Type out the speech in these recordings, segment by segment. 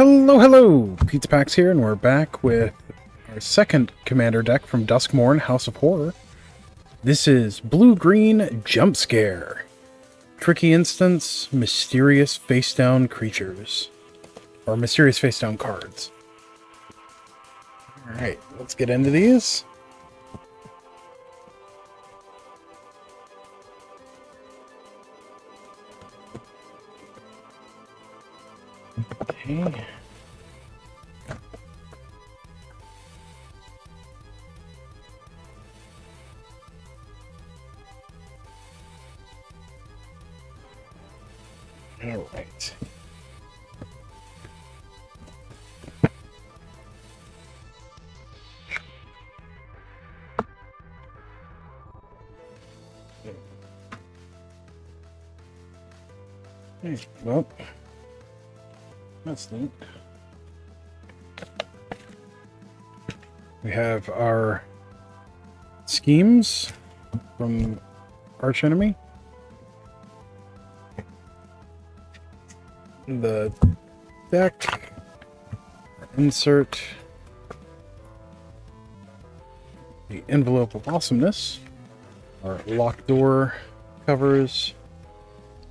Hello, hello! Pizza Pax here, and we're back with our second commander deck from Duskmourn, House of Horror. This is Blue-Green Jump Scare. Tricky instance, mysterious face-down creatures. Or mysterious face-down cards. Alright, let's get into these. Okay. All right. Okay, well, that's neat. We have our schemes from Archenemy. The deck, insert the envelope of awesomeness, our locked door covers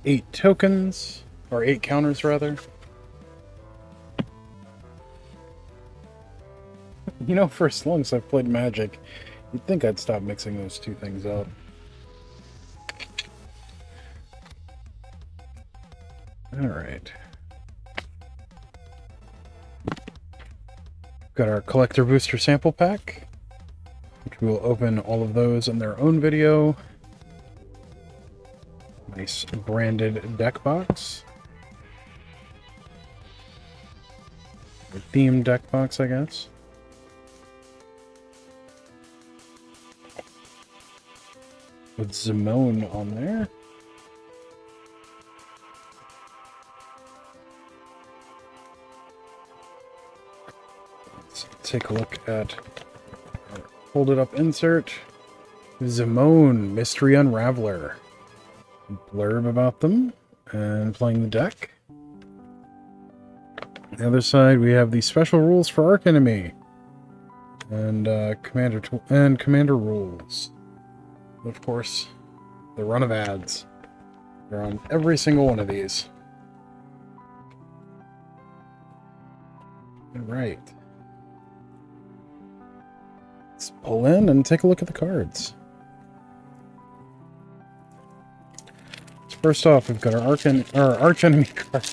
8 tokens, or 8 counters rather. You know, for as long as I've played Magic, you'd think I'd stop mixing those two things up. Alright. Got our collector booster sample pack, which we will open all of those in their own video. Nice branded deck box. Or themed deck box, I guess. With Zimone on there. Let's take a look at our hold it up insert. Zimone, Mystery Unraveler. Blurb about them and playing the deck. On the other side, we have the special rules for Archenemy and commander rules. Of course, the run of ads. They're on every single one of these. All right. Let's pull in and take a look at the cards. First off, we've got our Archenemy card.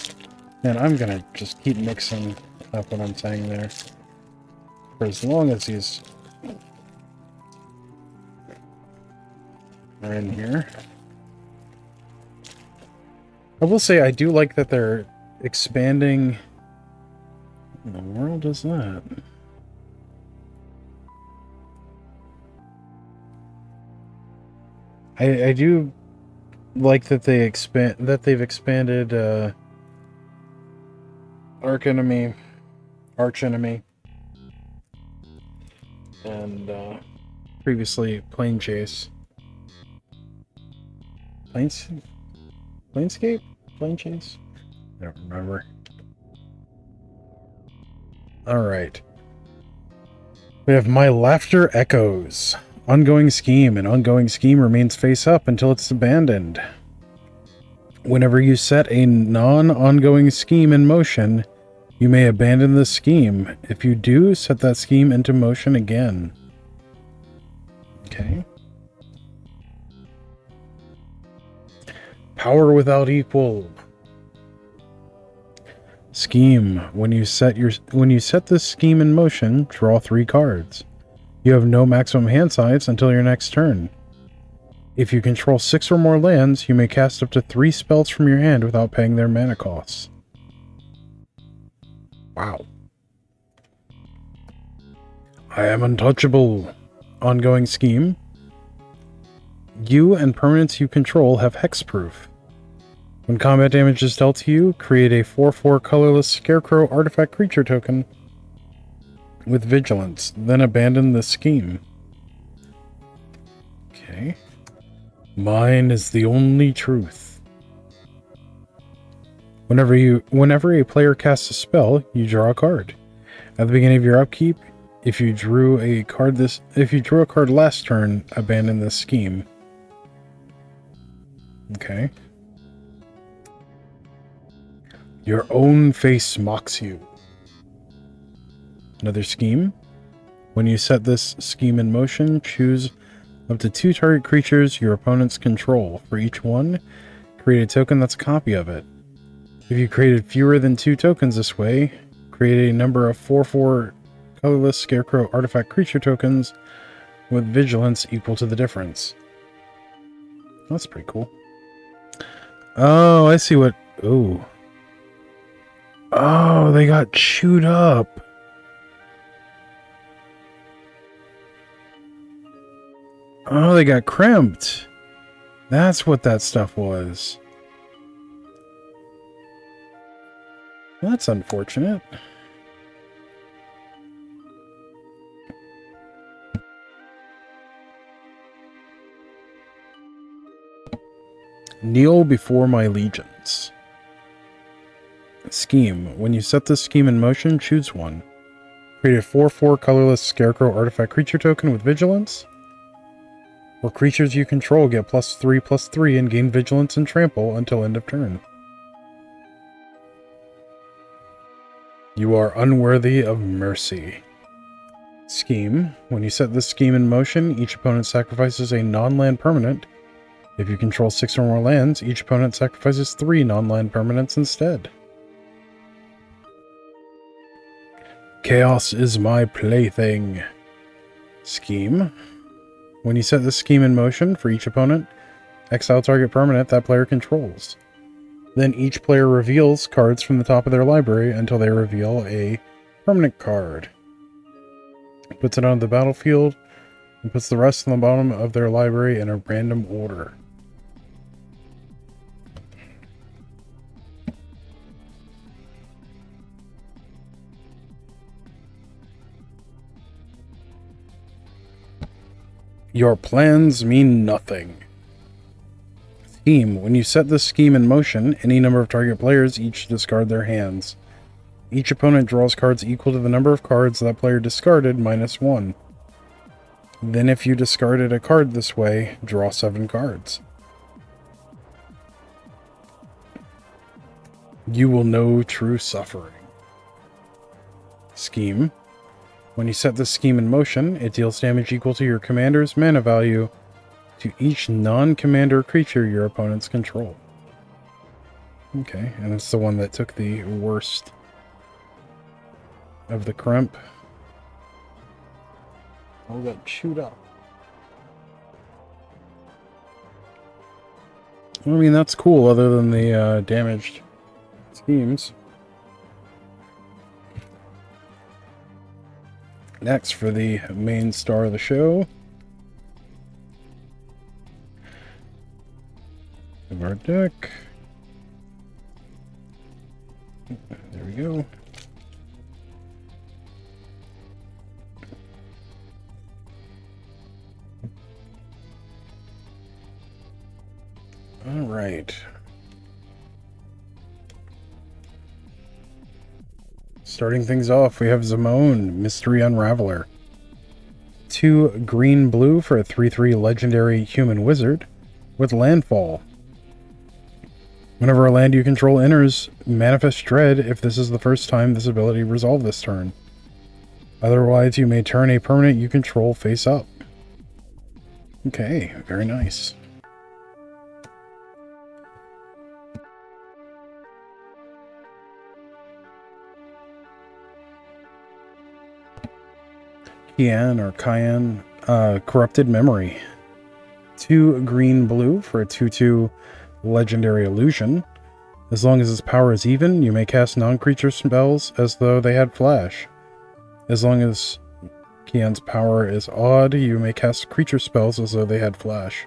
And I'm gonna just keep mixing up what I'm saying there. For as long as these are in here. I will say I do like that they're expanding. What in the world is that? I do like that they've expanded Archenemy, and previously Plane Chase. Planescape? Plane Chase? I don't remember. Alright. We have My Laughter Echoes. Ongoing scheme. An ongoing scheme remains face up until it's abandoned. Whenever you set a non-ongoing scheme in motion, you may abandon the scheme. If you do, set that scheme into motion again. Okay. Power without equal. Scheme. When you set this scheme in motion, draw 3 cards. You have no maximum hand size until your next turn. If you control 6 or more lands, you may cast up to 3 spells from your hand without paying their mana costs. Wow. I am untouchable. Ongoing scheme. You and permanents you control have hexproof. When combat damage is dealt to you, create a 4/4 colorless scarecrow artifact creature token with vigilance, then abandon the scheme. Okay. Mine is the only truth. Whenever a player casts a spell, you draw a card. At the beginning of your upkeep, if you drew a card last turn, abandon this scheme. Okay. Your own face mocks you. Another scheme. When you set this scheme in motion, choose up to 2 target creatures your opponents control. For each one, create a token that's a copy of it. If you created fewer than 2 tokens this way, create a number of 4/4 colorless scarecrow artifact creature tokens with vigilance equal to the difference. That's pretty cool. Oh, I see what... Ooh. Oh, they got chewed up. Oh, they got crimped. That's what that stuff was. That's unfortunate. Kneel before my legions. Scheme. When you set this scheme in motion, choose one. Create a 4/4 colorless scarecrow artifact creature token with vigilance. Or creatures you control get +3/+3 and gain vigilance and trample until end of turn. You are unworthy of mercy. Scheme. When you set this scheme in motion, each opponent sacrifices a non-land permanent. If you control 6 or more lands, each opponent sacrifices 3 non-land permanents instead. Chaos is my plaything. Scheme. When you set this scheme in motion, for each opponent, exile target permanent that player controls. Then each player reveals cards from the top of their library until they reveal a permanent card. Puts it on the battlefield and puts the rest on the bottom of their library in a random order. Your plans mean nothing. Scheme. When you set this scheme in motion, any number of target players each discard their hands. Each opponent draws cards equal to the number of cards that player discarded -1. Then if you discarded a card this way, draw 7 cards. You will know true suffering. Scheme. When you set this scheme in motion, it deals damage equal to your commander's mana value to each non-commander creature your opponents control. Okay, and it's the one that took the worst of the crimp. All got chewed up. I mean, that's cool, other than the damaged schemes. Next, for the main star of the show, of our deck. There we go. All right. Starting things off, we have Duskmourn, Mystery Unraveler. 2 green-blue for a 3/3 legendary human wizard with landfall. Whenever a land you control enters Manifest Dread, if this is the first time this ability resolved this turn. Otherwise, you may turn a permanent you control face up. Okay, very nice. Cayenne, Corrupted Memory. 2 green-blue for a 2/2 legendary illusion. As long as its power is even, you may cast non-creature spells as though they had flash. As long as Cayenne's power is odd, you may cast creature spells as though they had flash.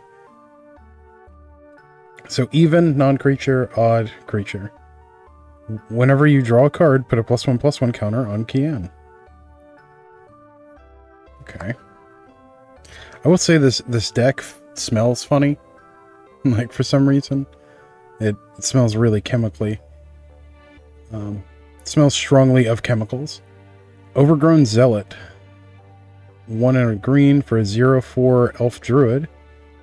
So even, non-creature, odd, creature. Whenever you draw a card, put a +1/+1 counter on Cayenne. Okay. I will say this deck smells funny. Like, for some reason. It smells really chemically. Smells strongly of chemicals. Overgrown Zealot. 1 and a green for a 0/4 elf druid.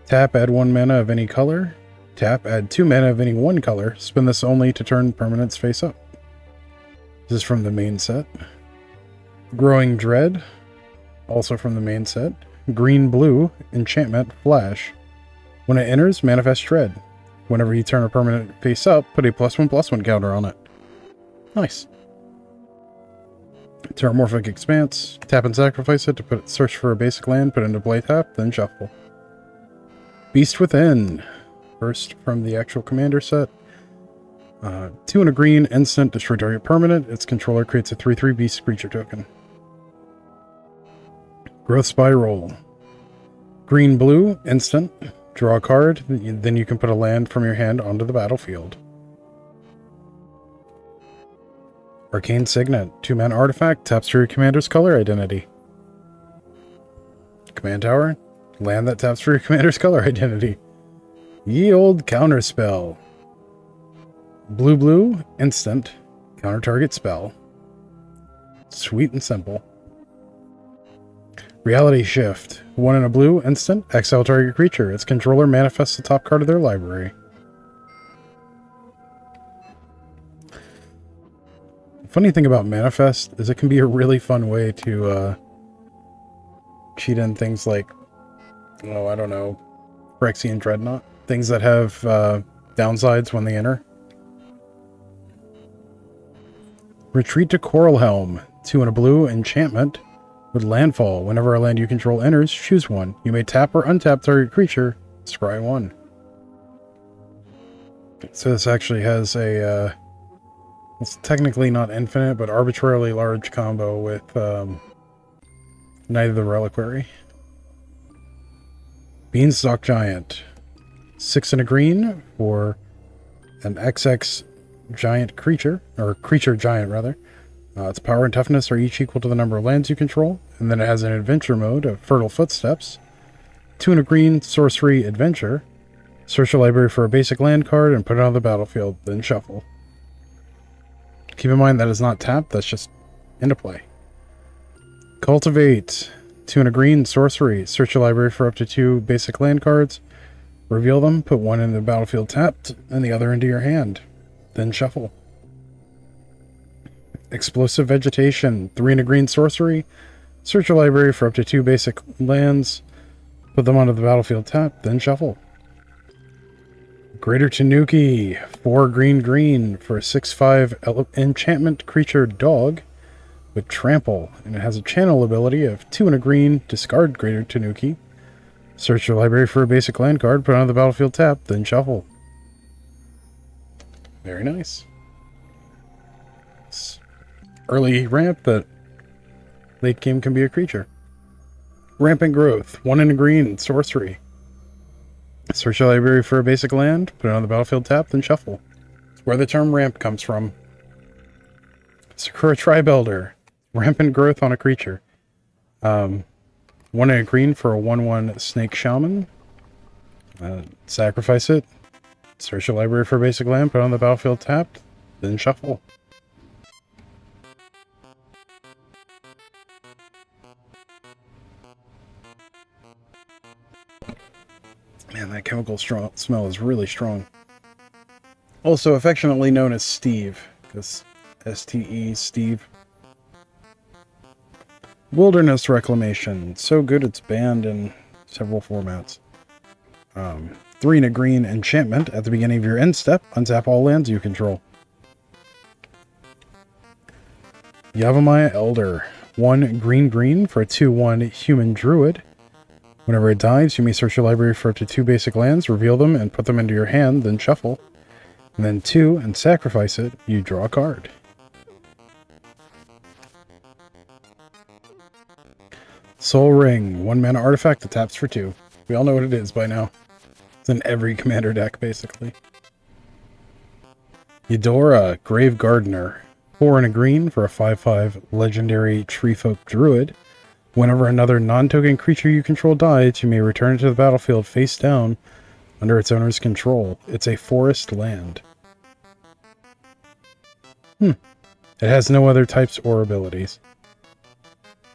Tap, add 1 mana of any color. Tap, add 2 mana of any one color. Spend this only to turn permanents face up. This is from the main set. Growing Dread, also from the main set. Green-blue, enchantment, flash. When it enters, manifest Dread. Whenever you turn a permanent face up, put a +1/+1 counter on it. Nice. Terramorphic Expanse. Tap and sacrifice it to search for a basic land, put into play tap, then shuffle. Beast Within. First from the actual commander set. 2 and a green, instant, destroy target permanent. Its controller creates a 3/3 beast creature token. Growth Spiral. Green-blue, instant. Draw a card, then you can put a land from your hand onto the battlefield. Arcane Signet. 2-mana artifact, taps for your commander's color identity. Command Tower. Land that taps for your commander's color identity. Ye Old Counterspell. Blue-blue, instant. Counter target spell. Sweet and simple. Reality Shift. 1 and a blue, instant. Exile target creature. Its controller manifests the top card of their library. Funny thing about Manifest is it can be a really fun way to cheat in things like, oh, I don't know, Phyrexian Dreadnought. Things that have downsides when they enter. Retreat to Coralhelm. 2 and a blue, enchantment. With landfall, whenever a land you control enters, choose one. You may tap or untap target creature, scry 1. So this actually has a, it's technically not infinite, but arbitrarily large combo with Knight of the Reliquary. Beanstalk Giant. 6 and a green for an XX giant creature, or creature giant rather. Its power and toughness are each equal to the number of lands you control, and then it has an adventure mode of Fertile Footsteps. 2 and a green, sorcery, adventure. Search your library for a basic land card and put it on the battlefield, then shuffle. Keep in mind that is not tapped, that's just into play. Cultivate. 2 and a green, sorcery. Search your library for up to 2 basic land cards. Reveal them, put one in the battlefield tapped, and the other into your hand. Then shuffle. Explosive Vegetation. 3 and a green, sorcery. Search your library for up to 2 basic lands. Put them onto the battlefield tapped, then shuffle. Greater Tanuki. 4 green for a 6/5 enchantment creature dog with trample. And it has a channel ability of 2 and a green, discard Greater Tanuki. Search your library for a basic land card, put it on the battlefield tapped, then shuffle. Very nice. Early ramp that late game can be a creature. Rampant Growth. 1 and a green, sorcery. Search your library for a basic land, put it on the battlefield tapped, then shuffle. It's where the term ramp comes from. Sakura Tribe Elder. Rampant Growth on a creature. 1 and a green for a 1/1 Snake Shaman. Sacrifice it. Search your library for a basic land, put it on the battlefield tapped, then shuffle. Man, that chemical smell is really strong. Also affectionately known as Steve, because S-T-E, Steve. Wilderness Reclamation. So good it's banned in several formats. 3 and a green, enchantment. At the beginning of your end step, untap all lands you control. Yavimaya Elder. 1 green for a 2/1 human druid. Whenever it dies, you may search your library for up to 2 basic lands, reveal them, and put them into your hand, then shuffle. And then 2, and sacrifice it, you draw a card. Soul Ring. 1 mana artifact that taps for 2. We all know what it is by now. It's in every commander deck, basically. Eudora, Grave Gardener. 4 and a green for a 5/5 legendary treefolk druid. Whenever another non-token creature you control dies, you may return it to the battlefield face down under its owner's control. It's a forest land. It has no other types or abilities.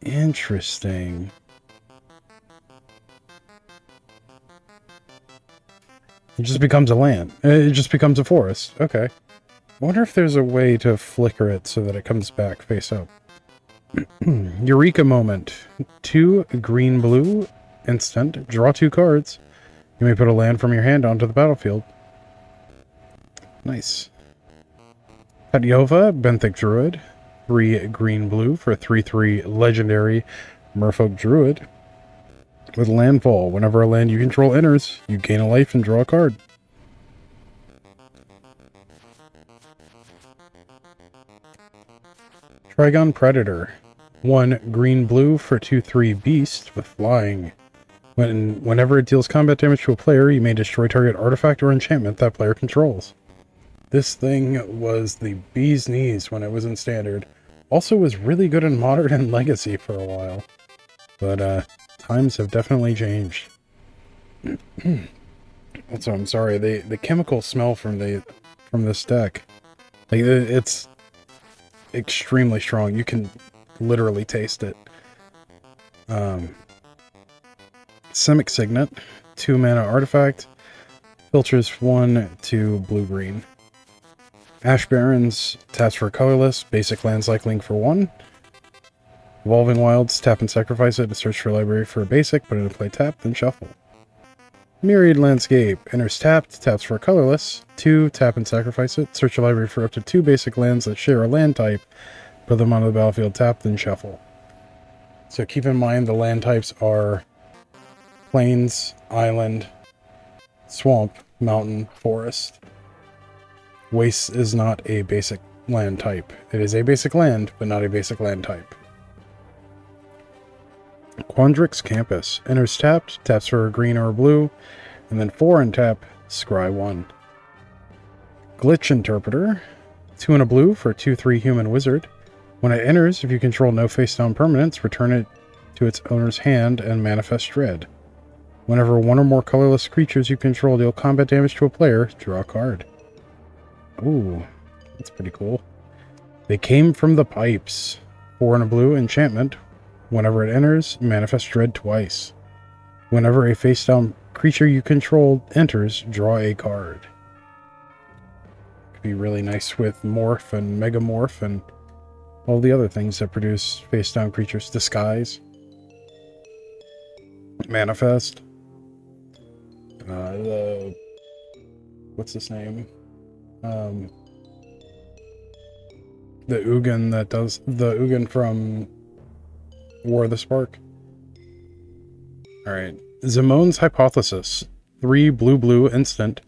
Interesting. It just becomes a land. It just becomes a forest. Okay. I wonder if there's a way to flicker it so that it comes back face up. Eureka moment. 2 green-blue. Instant. Draw 2 cards. You may put a land from your hand onto the battlefield. Nice. Tatyova, Benthic Druid. 3 green-blue for 3/3 legendary Merfolk Druid. With landfall, whenever a land you control enters, you gain a life and draw a card. Trigon Predator. 1 green-blue for 2/3 beast with flying. Whenever it deals combat damage to a player, you may destroy target artifact or enchantment that player controls. This thing was the bee's knees when it was in Standard. Also was really good in Modern and Legacy for a while. But, times have definitely changed. Also, I'm sorry, the chemical smell from this deck, like, it's extremely strong. You can literally taste it. Simic Signet, 2 mana artifact, filters 1/2 blue-green. Ash Barrens, taps for colorless, basic land cycling for 1. Evolving Wilds, tap and sacrifice it to search your library for a basic, put it in play tapped, then shuffle. Myriad Landscape, enters tapped, taps for colorless, 2, tap and sacrifice it, search your library for up to 2 basic lands that share a land type, put them onto the battlefield tapped, then shuffle. So keep in mind the land types are plains, island, swamp, mountain, forest. Waste is not a basic land type. It is a basic land, but not a basic land type. Quandrix Campus. Enters tapped, taps for a green or a blue, and then 4 and tap, scry 1. Glitch Interpreter. 2 and a blue for 2/3 human wizard. When it enters, if you control no face-down permanents, return it to its owner's hand and manifest dread. Whenever 1 or more colorless creatures you control deal combat damage to a player, draw a card. Ooh, that's pretty cool. They Came from the Pipes. 4 and a blue enchantment. Whenever it enters, manifest dread twice. Whenever a face-down creature you control enters, draw a card. Could be really nice with Morph and Megamorph and all the other things that produce face-down creatures. Disguise. Manifest. What's his name? The Ugin that does... The Ugin from War of the Spark. Alright. Zimone's Hypothesis. 3 blue-blue instant.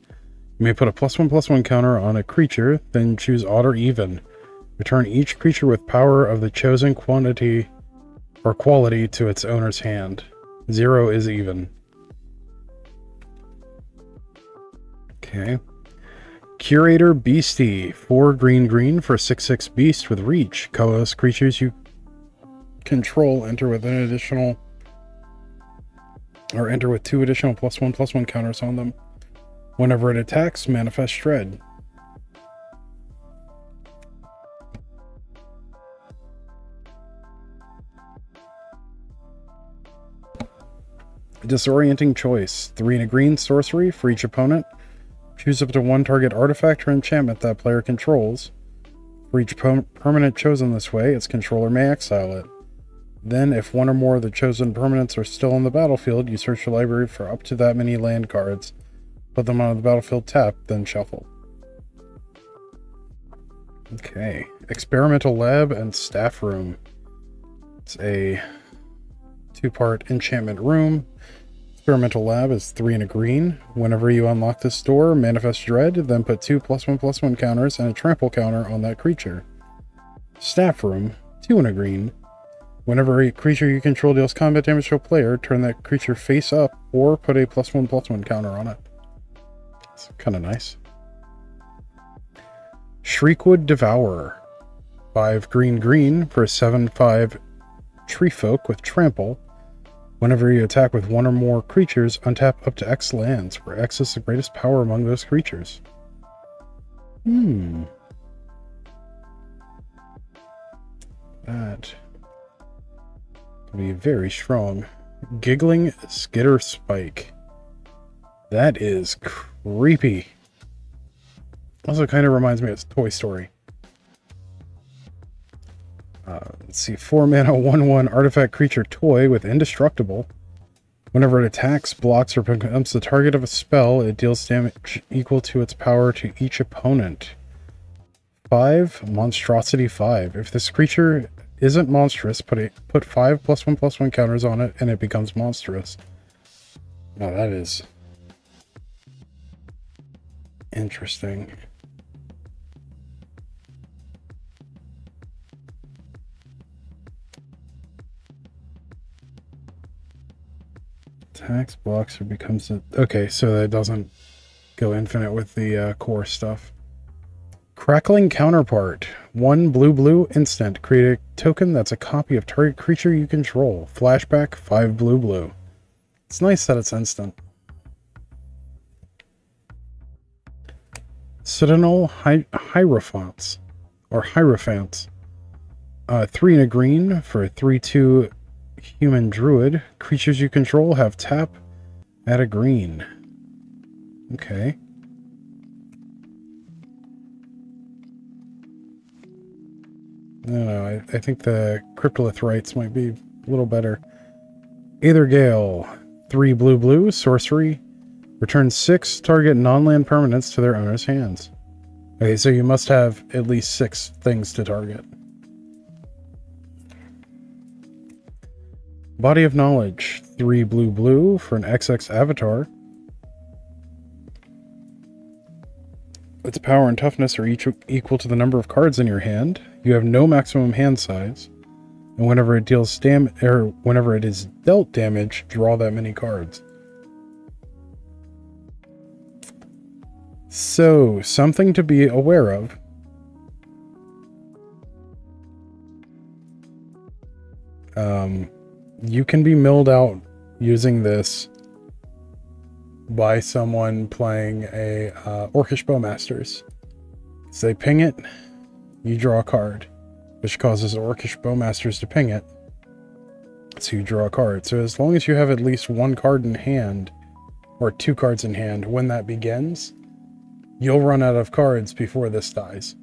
You may put a +1/+1 counter on a creature, then choose odd or even. Return each creature with power of the chosen quantity or quality to its owner's hand. 0 is even. Okay. Curator Beastie. 4 green-green for 6/6 beast with reach. Colorless creatures you control enter with an additional... or enter with 2 additional +1/+1 counters on them. Whenever it attacks, manifest dread. Disorienting Choice. 3 and a green sorcery for each opponent. Choose up to 1 target artifact or enchantment that player controls. For each permanent chosen this way, its controller may exile it. Then, if 1 or more of the chosen permanents are still on the battlefield, you search your library for up to that many land cards. Put them on the battlefield tapped, then shuffle. Okay. Experimental Lab and Staff Room. It's a 2-part enchantment room. Experimental Lab is 3 and a green. Whenever you unlock this door, manifest dread, then put 2 +1/+1 counters and a trample counter on that creature. Staff Room, 2 and a green. Whenever a creature you control deals combat damage to a player, turn that creature face up or put a +1/+1 counter on it. It's kind of nice. Shriekwood Devourer. 5 green-green for 7/5 Tree Folk with Trample. Whenever you attack with 1 or more creatures, untap up to X lands, where X is the greatest power among those creatures. That will be very strong. Giggling Skitter Spike. That is creepy. Also kind of reminds me of Toy Story. Let's see. 4 mana, 1/1 artifact creature toy with indestructible. Whenever it attacks, blocks, or becomes the target of a spell, it deals damage equal to its power to each opponent. 5, monstrosity 5. If this creature isn't monstrous, put 5 +1/+1 counters on it, and it becomes monstrous. Now that is interesting. Attacks, blocks, or becomes a... Okay, so that doesn't go infinite with the core stuff. Crackling Counterpart. 1 blue instant. Create a token that's a copy of target creature you control. Flashback, 5 blue. It's nice that it's instant. Citadel Hierophants. Or Hierophants. 3 and a green for a 3/2 human druid. Creatures you control have tap at a green. Okay. I don't know. I think the Cryptolith rights might be a little better. Aether Gale. 3 blue, sorcery. Return 6 target non-land permanents to their owner's hands. Okay, so you must have at least 6 things to target. Body of Knowledge. 3 blue for an XX avatar. Its power and toughness are each equal to the number of cards in your hand. You have no maximum hand size. And whenever it deals whenever it is dealt damage, draw that many cards. So, something to be aware of. You can be milled out using this by someone playing a Orcish Bowmasters. So they ping it, you draw a card, which causes Orcish Bowmasters to ping it. So you draw a card. So as long as you have at least 1 card in hand, or 2 cards in hand, when that begins, you'll run out of cards before this dies.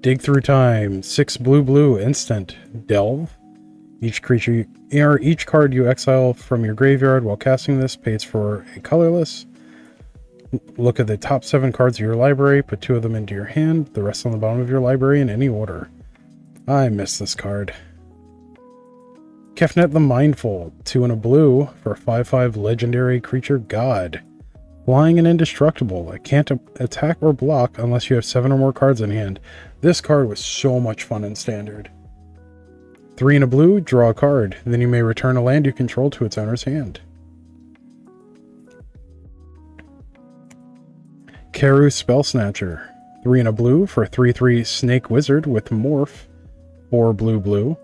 Dig Through Time. 6 blue instant. Delve. Each card you exile from your graveyard while casting this pays for a colorless. Look at the top 7 cards of your library, put 2 of them into your hand, the rest on the bottom of your library in any order. I miss this card. Kefnet the Mindful. 2 and a blue for a 5/5 legendary creature god. Flying and indestructible. It can't attack or block unless you have 7 or more cards in hand. This card was so much fun in Standard. 3 and a blue, draw a card. Then you may return a land you control to its owner's hand. Karu Spellsnatcher. 3 and a blue for a 3/3 Snake Wizard with Morph. 4 blue.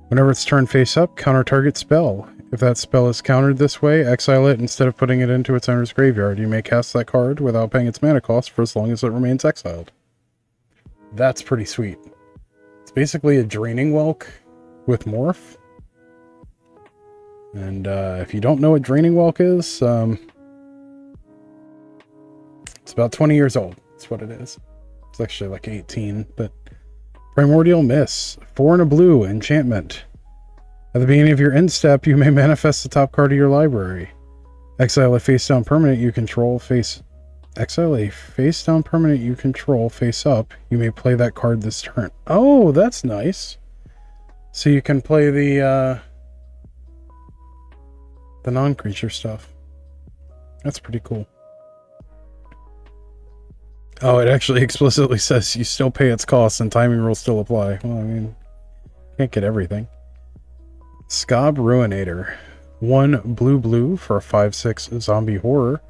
Whenever it's turned face up, counter target spell. If that spell is countered this way, exile it instead of putting it into its owner's graveyard. You may cast that card without paying its mana cost for as long as it remains exiled. That's pretty sweet. It's basically a Draining Welk with Morph. And if you don't know what Draining Welk is, it's about 20 years old. That's what it is. It's actually like 18, but... Primordial Miss. 4 and a blue, enchantment. At the beginning of your end step, you may manifest the top card of your library. Exile a face-down permanent you control Exile a face-down permanent you control face up. You may play that card this turn. Oh, that's nice. So you can play the non-creature stuff. That's pretty cool. Oh, it actually explicitly says you still pay its costs and timing rules still apply. Well, I mean, can't get everything. Scob Ruinator. 1 blue for a 5/6 zombie horror.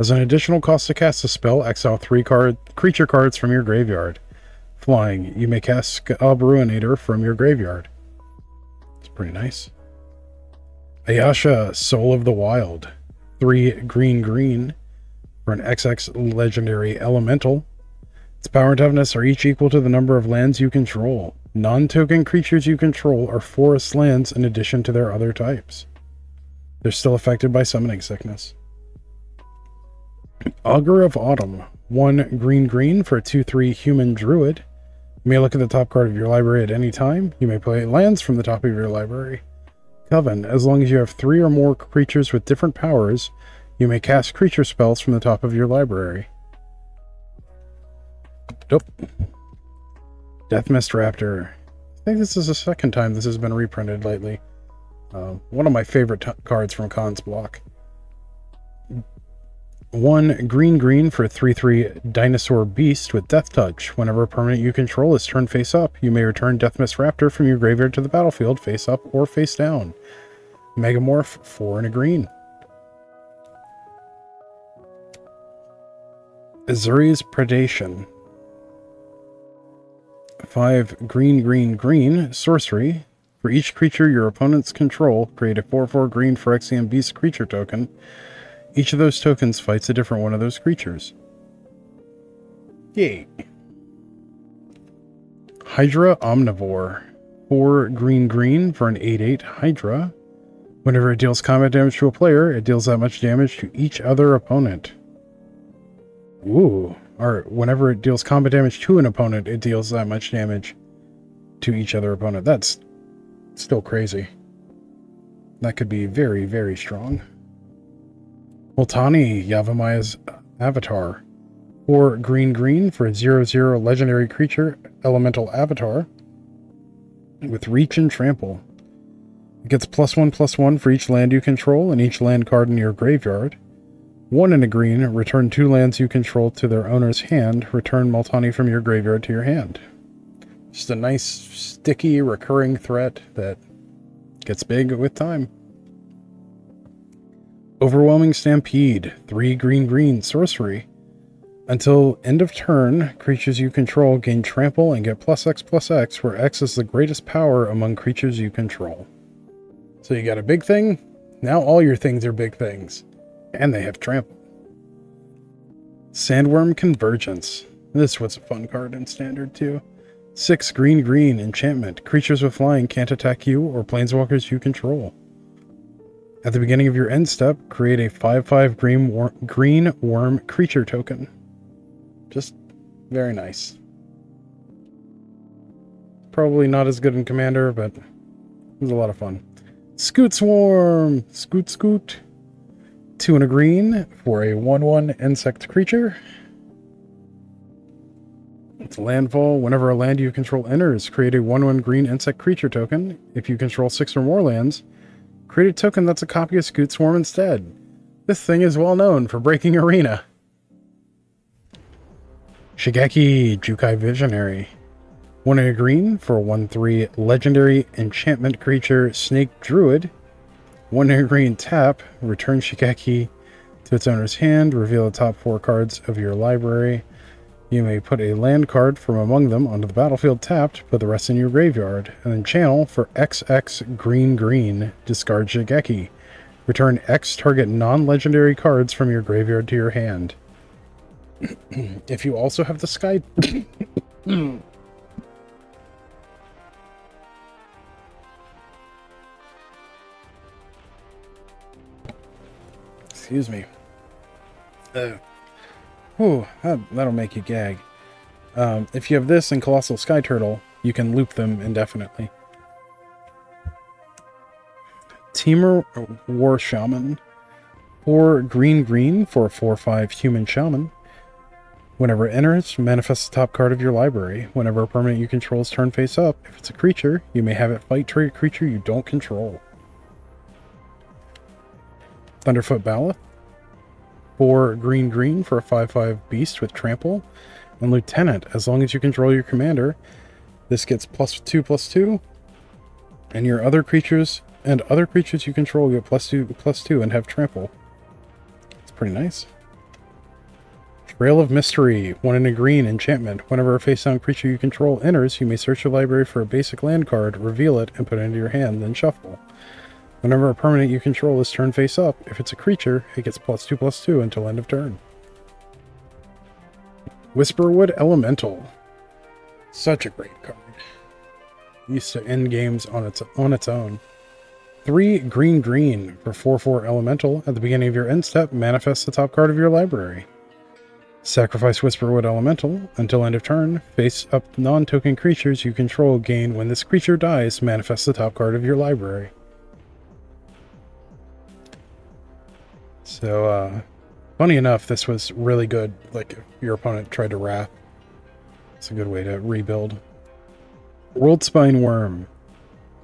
As an additional cost to cast a spell, exile 3 creature cards from your graveyard. Flying. You may cast Scob Ruinator from your graveyard. It's pretty nice. Ayasha, Soul of the Wild. 3 green for an XX legendary elemental. Its power and toughness are each equal to the number of lands you control. Non-token creatures you control are forest lands in addition to their other types. They're still affected by summoning sickness. Augur of Autumn. 1 green for a 2/3 human druid. You may look at the top card of your library at any time. You may play lands from the top of your library. Coven. As long as you have 3 or more creatures with different powers, you may cast creature spells from the top of your library. Nope. Deathmist Raptor. I think this is the second time this has been reprinted lately. One of my favorite cards from Khan's block. 1 green for a 3/3 dinosaur beast with Death Touch. Whenever a permanent you control is turned face up, you may return Deathmist Raptor from your graveyard to the battlefield face up or face down. Megamorph, 4 and a green. Azuri's Predation. 5 green sorcery. For each creature your opponents control, create a 4/4 green Phyrexian Beast creature token. Each of those tokens fights a different one of those creatures. Yay. Hydra Omnivore. 4 green for an 8/8 Hydra. Whenever it deals combat damage to a player, it deals that much damage to each other opponent. Ooh. Or whenever it deals combat damage to an opponent, it deals that much damage to each other opponent. That's still crazy. That could be very, very strong. Multani, Yavimai's Avatar. 4 green for a 0/0 legendary creature, elemental avatar, with reach and trample. It gets +1/+1 for each land you control and each land card in your graveyard. 1 and a green, return 2 lands you control to their owner's hand. Return Multani from your graveyard to your hand. Just a nice, sticky, recurring threat that gets big with time. Overwhelming Stampede. 3 green sorcery. Until end of turn, creatures you control gain trample and get +X/+X, where X is the greatest power among creatures you control. So you got a big thing, now all your things are big things. And they have trample. Sandworm Convergence. This was a fun card in Standard too. 6 green enchantment. Creatures with flying can't attack you or planeswalkers you control. At the beginning of your end step, create a 5/5 green worm creature token. Just very nice. Probably not as good in Commander, but it was a lot of fun. Scoot Swarm! Scoot. 2 and a green for a 1/1 insect creature. It's landfall. Whenever a land you control enters, create a 1/1 green insect creature token. If you control 6 or more lands, create a token that's a copy of Scoot Swarm instead. This thing is well known for breaking Arena. Shigeki Jukai Visionary. 1 and a green for a 1/3 legendary enchantment creature Snake Druid. 1 and a green tap, return Shigeki to its owner's hand, reveal the top 4 cards of your library. You may put a land card from among them onto the battlefield tapped, put the rest in your graveyard, and then channel for XX green, discard Shigeki. Return X target non-legendary cards from your graveyard to your hand. If you also have the Sky... Excuse me. That'll make you gag. If you have this and Colossal Sky Turtle, you can loop them indefinitely. Temur War Shaman. 4 green for a 4/5 human shaman. Whenever it enters, manifest the top card of your library. Whenever a permanent you control is turned face up, if it's a creature, you may have it fight target creature you don't control. Thunderfoot Baloth. 4 green for a 5/5 beast with trample. And Lieutenant, as long as you control your commander, this gets +2/+2. And your other creatures you control get +2/+2 and have trample. It's pretty nice. Trail of Mystery. 1 and a green enchantment. Whenever a face-down creature you control enters, you may search your library for a basic land card, reveal it, and put it into your hand, then shuffle. Whenever a permanent you control is turned face up, if it's a creature, it gets +2/+2 until end of turn. Whisperwood Elemental. Such a great card. Used to end games on its own. 3 green for 4/4 Elemental. At the beginning of your end step, manifest the top card of your library. Sacrifice Whisperwood Elemental. Until end of turn, face up non-token creatures you control gain. When this creature dies, manifest the top card of your library. So, funny enough, this was really good. Like, if your opponent tried to Wrath, it's a good way to rebuild. Worldspine Worm.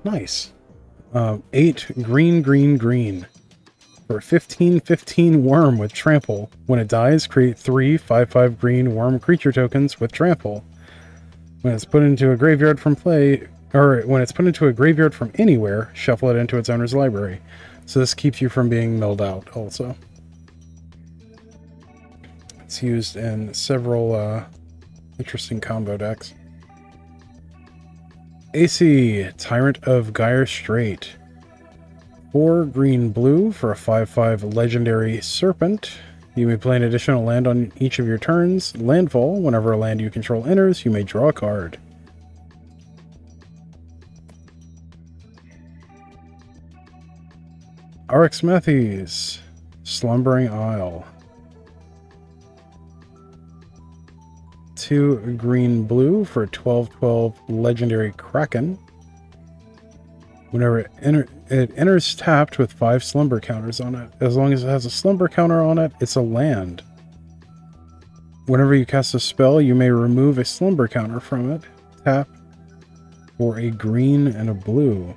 Nice. 8 green for a 15/15 worm with trample. When it dies, create 3 5/5 green worm creature tokens with trample. When it's put into a graveyard from play, or when it's put into a graveyard from anywhere, shuffle it into its owner's library. So this keeps you from being milled out also. It's used in several interesting combo decks. AC, Tyrant of Gyre Strait. 4 green for a 5/5 legendary serpent. You may play an additional land on each of your turns. Landfall, whenever a land you control enters, you may draw a card. RX Matthews, Slumbering Isle. 2 green for a 12/12 legendary Kraken. Whenever it enters tapped with 5 slumber counters on it. As long as it has a slumber counter on it, it's a land. Whenever you cast a spell, you may remove a slumber counter from it. Tap for a green and a blue.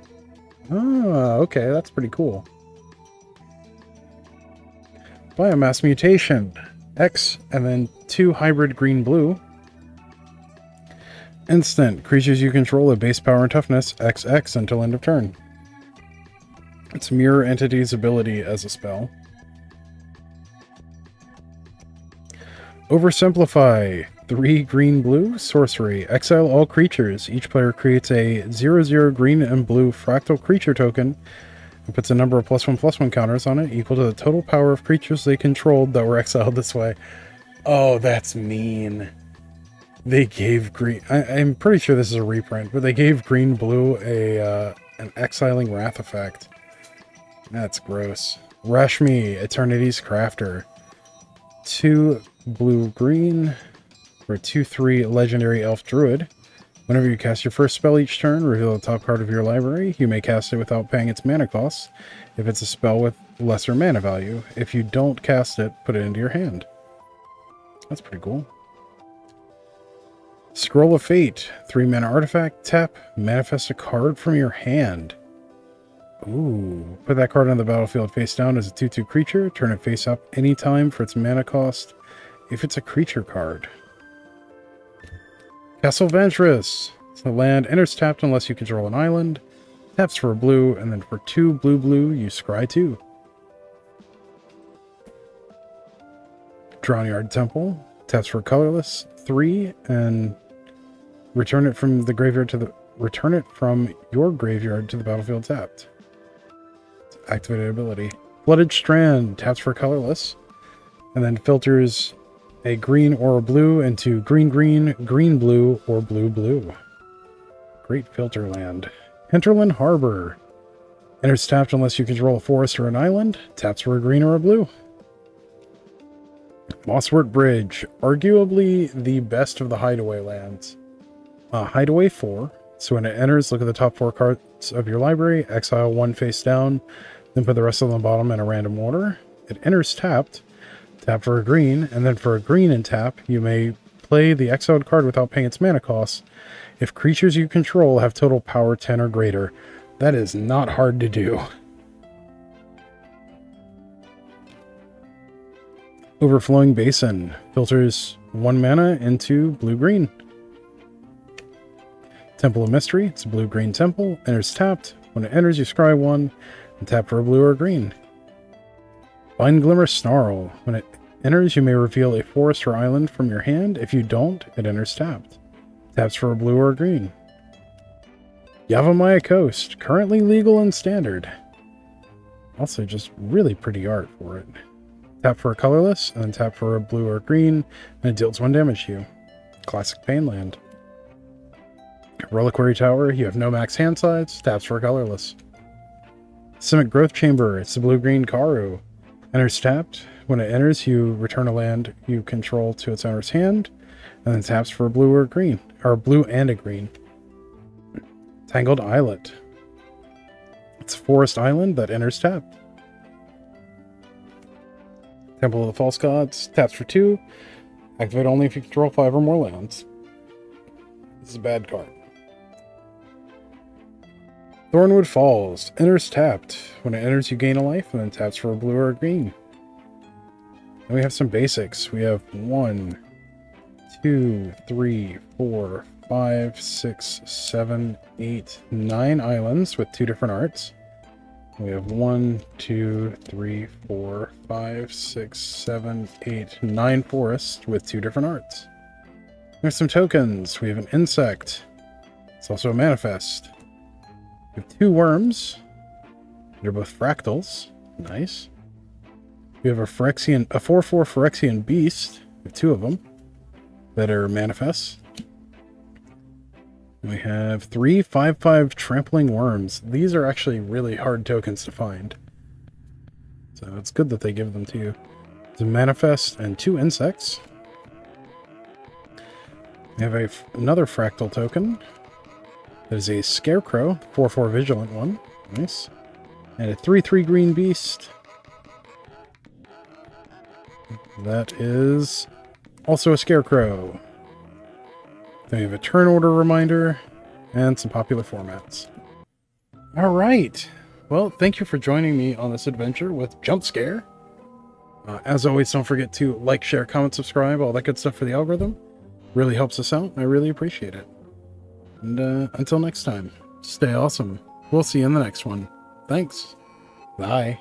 Ah, okay, that's pretty cool. Biomass Mutation. X and then 2 hybrid green-blue. Instant. Creatures you control have base power and toughness XX until end of turn. It's Mirror Entity's ability as a spell. Oversimplify. 3 green sorcery. Exile all creatures. Each player creates a 0/0 green and blue fractal creature token and puts a number of +1/+1 counters on it equal to the total power of creatures they controlled that were exiled this way. Oh, that's mean. They gave green... I'm pretty sure this is a reprint, but they gave green-blue an exiling wrath effect. That's gross. Rashmi, Eternity's Crafter. 2 blue-green for a 2/3 legendary elf druid. Whenever you cast your first spell each turn, reveal the top card of your library. You may cast it without paying its mana cost if it's a spell with lesser mana value. If you don't cast it, put it into your hand. That's pretty cool. Scroll of Fate, 3 mana artifact, tap, manifest a card from your hand. Ooh, put that card on the battlefield face down as a 2/2 creature, turn it face up anytime for its mana cost, if it's a creature card. Castle Ventress, the land enters tapped unless you control an island, taps for a blue, and then for 2 blue, you scry 2. Drownyard Temple, taps for colorless, 3, and return it from the graveyard to the your graveyard to the battlefield tapped. Activated ability. Flooded Strand, taps for colorless, and then filters a green or a blue into green-blue, or blue-blue. Great filter land. Hinterland Harbor. Enters tapped unless you control a forest or an island. Taps for a green or a blue. Mosswort Bridge, arguably the best of the Hideaway lands. Hideaway 4, so when it enters, look at the top 4 cards of your library, exile 1 face down, then put the rest on the bottom in a random order. It enters tapped, tap for a green, and then for a green and tap, you may play the exiled card without paying its mana cost if creatures you control have total power 10 or greater. That is not hard to do. Overflowing Basin filters 1 mana into blue-green. Temple of Mystery, it's a blue-green temple, enters tapped. When it enters, you scry 1 and tap for a blue or a green. Vine Glimmer Snarl, when it enters, you may reveal a forest or island from your hand. If you don't, it enters tapped. Taps for a blue or a green. Yavimaya Coast, currently legal and standard. Also just really pretty art for it. Tap for a colorless, and then tap for a blue or green, and it deals 1 damage to you. Classic Painland. Reliquary Tower, you have no max hand size, taps for a colorless. Simic Growth Chamber, it's the blue-green Karu. Enters tapped. When it enters, you return a land you control to its owner's hand, and then taps for a blue or green, or blue and a green. Tangled Islet. It's a forest island that enters tapped. Temple of the False Gods, taps for 2. Activate only if you control 5 or more lands. This is a bad card. Thornwood Falls, enters tapped. When it enters, you gain a life, and then taps for a blue or a green. And we have some basics. We have 1, 2, 3, 4, 5, 6, 7, 8, 9 islands with 2 different arts. We have 1, 2, 3, 4, 5, 6, 7, 8, 9 forests with 2 different arts. We have some tokens. We have an insect. It's also a manifest. We have 2 worms. They're both fractals. Nice. We have a 4/4 Phyrexian beast. We have 2 of them that are manifests. We have 3 5/5 trampling worms. These are actually really hard tokens to find. So it's good that they give them to you. It's a manifest and 2 insects. We have another fractal token. That is a scarecrow, 4/4 vigilant one. Nice. And a 3/3 green beast. That is also a scarecrow. Then we have a turn order reminder and some popular formats. All right. Well, thank you for joining me on this adventure with Jump Scare. As always, don't forget to like, share, comment, subscribe, all that good stuff for the algorithm. Really helps us out. I really appreciate it. And until next time, stay awesome. We'll see you in the next one. Thanks. Bye.